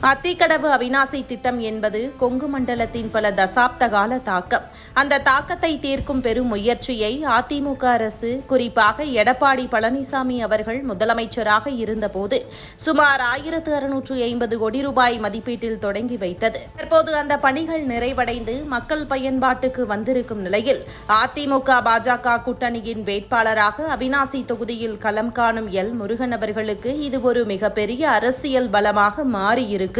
அத்திக்கடவு அவிநாசி திட்டம் என்பது கொங்கு மண்டலத்தின் பல தசாப்த கால தாக்கம். அந்த தாக்கத்தை தீர்க்கும் பெரும் முயற்சியை அதிமுக அரசு, குறிப்பாக எடப்பாடி பழனிசாமி அவர்கள் முதலமைச்சராக இருந்தபோது சுமார் 1650 கோடி ரூபாய் மதிப்பீட்டில் தொடங்கி வைத்தது. தற்போது அந்த பணிகள் நிறைவடைந்து மக்கள் பயன்பாட்டுக்கு வந்திருக்கும் நிலையில் அதிமுக பாஜக கூட்டணியின் வேட்பாளராக அவிநாசி தொகுதியில் களம் காணும் எல் முருகன் அவர்களுக்கு இது ஒரு மிகப்பெரிய அரசியல் பலமாக மாறியிருக்கிறது.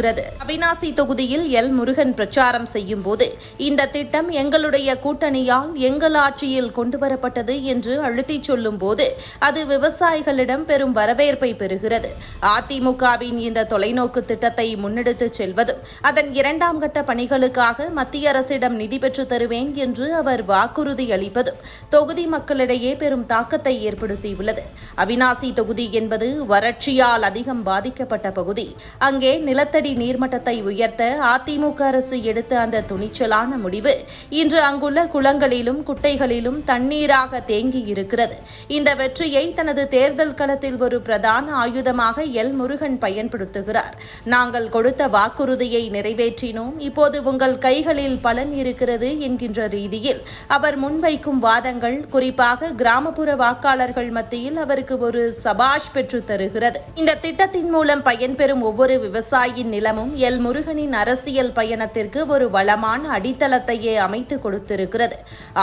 அவிநாசி தொகுதியில் எல் முருகன் பிரச்சாரம் செய்யும் போது இந்த திட்டம் எங்களுடைய கூட்டணியால் எங்கள் ஆட்சியில் கொண்டுவரப்பட்டது என்று அழுத்திச் சொல்லும் போது அது விவசாயிகளிடம் பெரும் வரவேற்பை பெறுகிறது. அதிமுகவின் இந்த தொலைநோக்கு திட்டத்தை முன்னெடுத்துச் செல்வதும் அதன் 2ஆம் கட்ட பணிகளுக்காக மத்திய அரசிடம் நிதி பெற்றுத் தருவேன் என்று அவர் வாக்குறுதி அளிப்பதும் தொகுதி மக்களிடையே பெரும் தாக்கத்தை ஏற்படுத்தியுள்ளது. அவிநாசி தொகுதி என்பது வறட்சியால் அதிகம் பாதிக்கப்பட்ட பகுதி. அங்கே நிலத்தடி நீர்மட்டத்தை உயர்த்த அதிமுக அரசு எடுத்த அந்த துணிச்சலான முடிவு இன்று அங்குள்ள குளங்களிலும் குட்டைகளிலும் தண்ணீராக தேங்கி இருக்கிறது. இந்த வெற்றியை தனது தேர்தல் களத்தில் ஒரு பிரதான ஆயுதமாக எல் முருகன் பயன்படுத்துகிறார். நாங்கள் கொடுத்த வாக்குறுதியை நிறைவேற்றினோம், இப்போது உங்கள் கைகளில் பலன் இருக்கிறது என்கின்ற ரீதியில் அவர் முன்வைக்கும் வாதங்கள் குறிப்பாக கிராமப்புற வாக்காளர்கள் மத்தியில் அவருக்கு ஒரு சபாஷ் பெற்று தருகிறது. இந்த திட்டத்தின் மூலம் பயன்பெறும் ஒவ்வொரு விவசாயியின் நிலமும் எல் முருகனின் அரசியல் பயணத்திற்கு ஒரு வளமான அடித்தளத்தையே அமைத்து கொடுத்திருக்கிறது.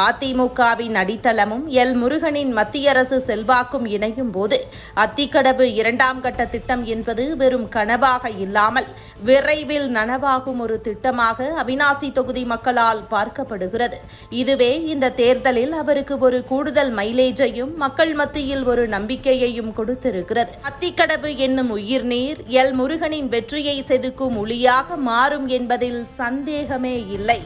அதிமுகவின் அடித்தளமும் எல் முருகனின் மத்திய அரசு செல்வாக்கும் இணையும் போது அத்திக்கடவு 2ஆம் கட்ட திட்டம் என்பது வெறும் கனவாக இல்லாமல் விரைவில் நனவாகும் ஒரு திட்டமாக அவிநாசி தொகுதி மக்களால் பார்க்கப்படுகிறது. இதுவே இந்த தேர்தலில் அவருக்கு ஒரு கூடுதல் மைலேஜையும் மக்கள் மத்தியில் ஒரு நம்பிக்கையையும் கொடுத்திருக்கிறது. அத்திக்கடவு என்னும் உயிர்நீர் எல் முருகனின் வெற்றியை செதுக்கும் ஒளியாக மாறும் என்பதில் சந்தேகமே இல்லை.